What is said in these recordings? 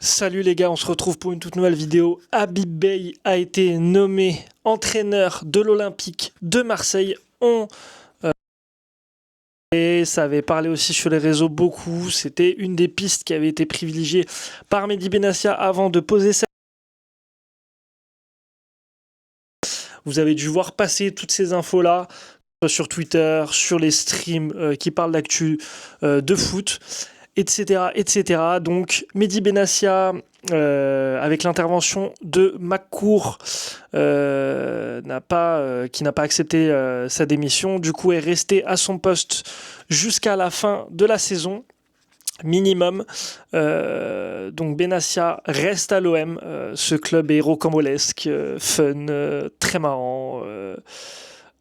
Salut les gars, on se retrouve pour une toute nouvelle vidéo. Habib Beye a été nommé entraîneur de l'Olympique de Marseille. Et ça avait parlé aussi sur les réseaux beaucoup. C'était une des pistes qui avait été privilégiée par Mehdi Benassia avant de poser sa... Vous avez dû voir passer toutes ces infos-là sur Twitter, sur les streams qui parlent d'actu de foot, etc., etc. Donc Mehdi Benassia, avec l'intervention de McCourt, qui n'a pas accepté sa démission, du coup est resté à son poste jusqu'à la fin de la saison. Minimum. Donc Benassia reste à l'OM, ce club est rocambolesque, fun, très marrant,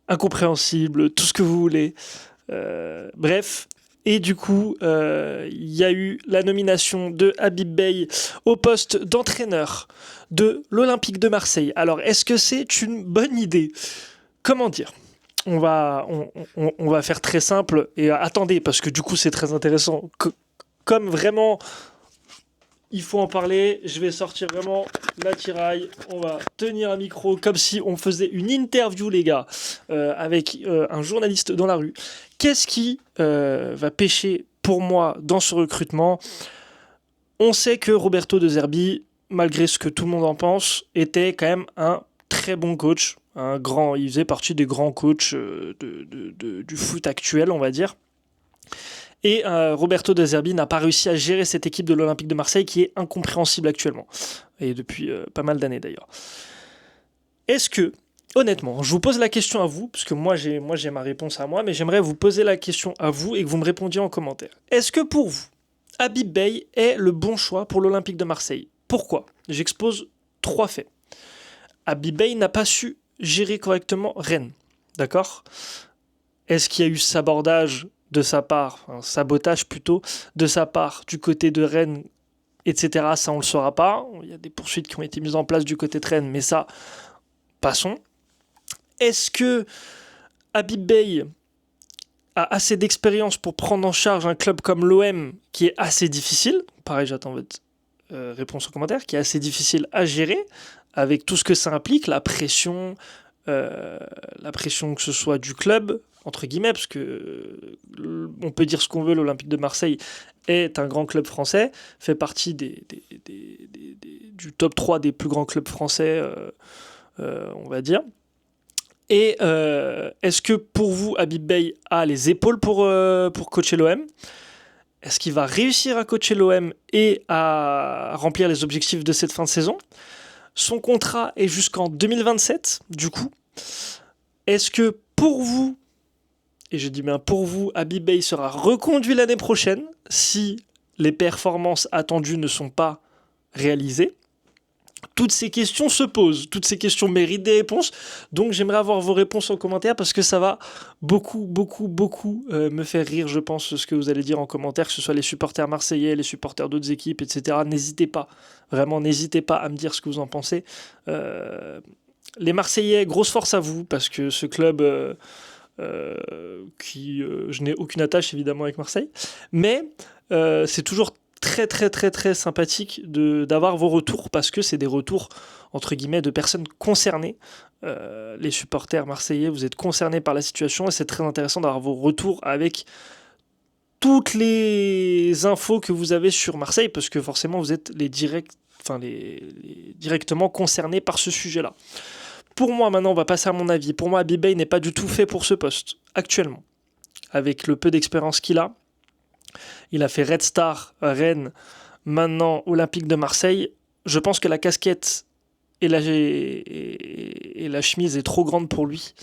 incompréhensible, tout ce que vous voulez. Bref. Et du coup, il y a eu la nomination de Habib Beye au poste d'entraîneur de l'Olympique de Marseille. Alors, est-ce que c'est une bonne idée ? Comment dire ? On va faire très simple. Et attendez, parce que du coup, c'est très intéressant. Comme vraiment, il faut en parler, je vais sortir vraiment l'attirail. On va tenir un micro comme si on faisait une interview, les gars, avec un journaliste dans la rue. Qu'est-ce qui va pêcher pour moi dans ce recrutement ? On sait que Roberto De Zerbi, malgré ce que tout le monde en pense, était quand même un très bon coach. Il faisait partie des grands coachs du foot actuel, on va dire. Et Roberto De Zerbi n'a pas réussi à gérer cette équipe de l'Olympique de Marseille qui est incompréhensible actuellement. Et depuis pas mal d'années d'ailleurs. Est-ce que, honnêtement, je vous pose la question à vous, parce que moi j'ai ma réponse à moi, mais j'aimerais vous poser la question à vous et que vous me répondiez en commentaire. Est-ce que pour vous, Habib Beye est le bon choix pour l'Olympique de Marseille ? Pourquoi ? J'expose 3 faits. Habib Beye n'a pas su gérer correctement Rennes. D'accord ? Est-ce qu'il y a eu sabordage de sa part, un sabotage plutôt, de sa part du côté de Rennes, etc. Ça, on ne le saura pas. Il y a des poursuites qui ont été mises en place du côté de Rennes, mais ça, passons. Est-ce que Habib Beye a assez d'expérience pour prendre en charge un club comme l'OM, qui est assez difficile ? Pareil, j'attends votre réponse en commentaire, qui est assez difficile à gérer, avec tout ce que ça implique, la pression que ce soit du club, entre guillemets, parce que on peut dire ce qu'on veut, l'Olympique de Marseille est un grand club français, fait partie du top 3 des plus grands clubs français, on va dire. Et est-ce que pour vous, Habib Beye a les épaules pour coacher l'OM ? Est-ce qu'il va réussir à coacher l'OM et à remplir les objectifs de cette fin de saison ? Son contrat est jusqu'en 2027, du coup. Est-ce que pour vous, et je dis bien pour vous, Habib Beye sera reconduit l'année prochaine si les performances attendues ne sont pas réalisées ? Toutes ces questions se posent, toutes ces questions méritent des réponses, donc j'aimerais avoir vos réponses en commentaire parce que ça va beaucoup me faire rire, je pense, ce que vous allez dire en commentaire, que ce soit les supporters marseillais, les supporters d'autres équipes, etc. N'hésitez pas, vraiment n'hésitez pas à me dire ce que vous en pensez. Les Marseillais, grosse force à vous, parce que ce club... je n'ai aucune attache évidemment avec Marseille, mais c'est toujours très sympathique d'avoir vos retours parce que c'est des retours entre guillemets de personnes concernées. Les supporters marseillais, vous êtes concernés par la situation et c'est très intéressant d'avoir vos retours avec toutes les infos que vous avez sur Marseille parce que forcément vous êtes les directement concernés par ce sujet-là. Pour moi, maintenant, on va passer à mon avis. Pour moi, Habib Beye n'est pas du tout fait pour ce poste, actuellement. Avec le peu d'expérience qu'il a. Il a fait Red Star, Rennes, maintenant Olympique de Marseille. Je pense que la casquette et la chemise est trop grande pour lui.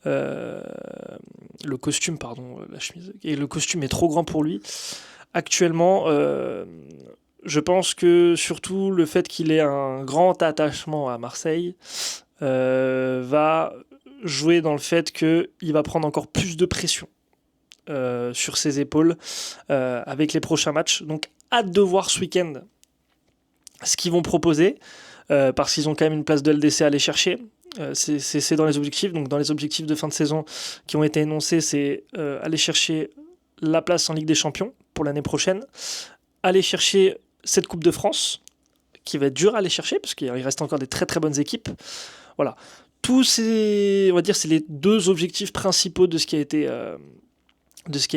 Le costume, pardon, la chemise. Et le costume est trop grand pour lui. Actuellement, je pense que surtout le fait qu'il ait un grand attachement à Marseille va jouer dans le fait qu'il va prendre encore plus de pression sur ses épaules avec les prochains matchs. Donc hâte de voir ce week-end ce qu'ils vont proposer parce qu'ils ont quand même une place de LDC à aller chercher. C'est dans les objectifs. Donc dans les objectifs de fin de saison qui ont été énoncés, c'est aller chercher la place en Ligue des Champions pour l'année prochaine, aller chercher cette Coupe de France qui va être dur à aller chercher, parce qu'il reste encore des très très bonnes équipes. Voilà. Tous ces, on va dire, c'est les 2 objectifs principaux de ce qui a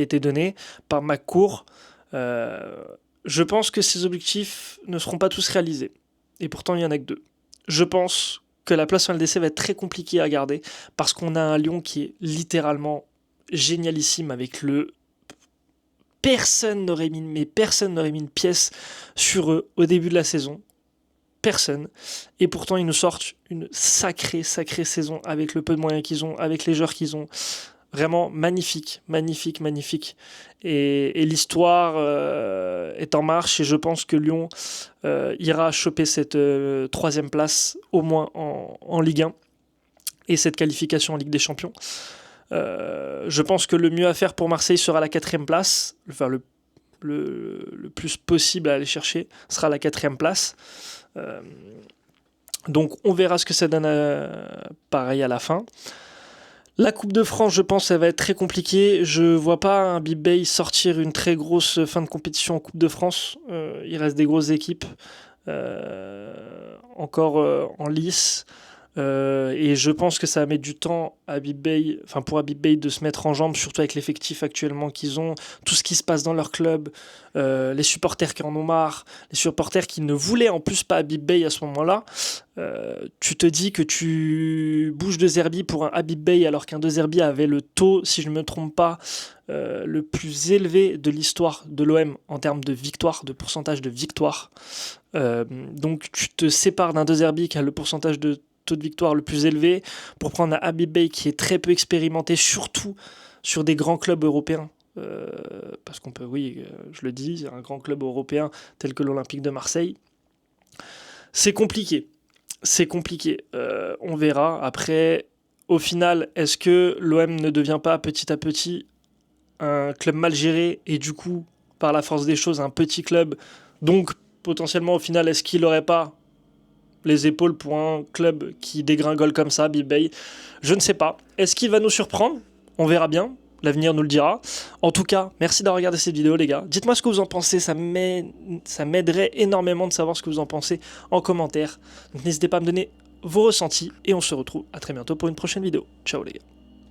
été donné par McCourt. Je pense que ces objectifs ne seront pas tous réalisés. Et pourtant, il n'y en a que 2. Je pense que la place en LDC va être très compliquée à garder parce qu'on a un Lyon qui est littéralement génialissime avec le... Personne n'aurait mis une pièce sur eux au début de la saison. Personne. Et pourtant, ils nous sortent une sacrée saison avec le peu de moyens qu'ils ont, avec les joueurs qu'ils ont. Vraiment magnifique. Et l'histoire est en marche et je pense que Lyon ira choper cette 3e place au moins en Ligue 1 et cette qualification en Ligue des Champions. Je pense que le mieux à faire pour Marseille sera la 4e place, enfin le plus possible à aller chercher sera la 4e place. Donc on verra ce que ça donne pareil à la fin. La Coupe de France, je pense, ça va être très compliqué. Je vois pas un Bib-Bay sortir une très grosse fin de compétition en Coupe de France. Il reste des grosses équipes encore en lice. Et je pense que ça va mettre du temps à Bib-Bay, enfin pour Bib-Bay de se mettre en jambes, surtout avec l'effectif actuellement qu'ils ont, tout ce qui se passe dans leur club, les supporters qui en ont marre, les supporters qui ne voulaient en plus pas Bib-Bay à ce moment-là. Tu te dis que tu bouges de Zerbi pour un Habib-Bay alors qu'un de Zerbi avait le taux, si je ne me trompe pas, le plus élevé de l'histoire de l'OM en termes de victoire, de pourcentage de victoire. Donc tu te sépares d'un de Zerbi qui a le pourcentage de taux de victoire le plus élevé pour prendre un Habib-Bay qui est très peu expérimenté, surtout sur des grands clubs européens. Parce qu'on peut, oui, je le dis, un grand club européen tel que l'Olympique de Marseille. C'est compliqué. On verra. Après, au final, est-ce que l'OM ne devient pas petit à petit un club mal géré et du coup, par la force des choses, un petit club? Donc, potentiellement, au final, est-ce qu'il n'aurait pas les épaules pour un club qui dégringole comme ça, Bib-Bay? Je ne sais pas. Est-ce qu'il va nous surprendre? On verra bien. L'avenir nous le dira. En tout cas, merci d'avoir regardé cette vidéo, les gars. Dites-moi ce que vous en pensez. Ça m'aiderait énormément de savoir ce que vous en pensez en commentaire. Donc n'hésitez pas à me donner vos ressentis. Et on se retrouve à très bientôt pour une prochaine vidéo. Ciao, les gars.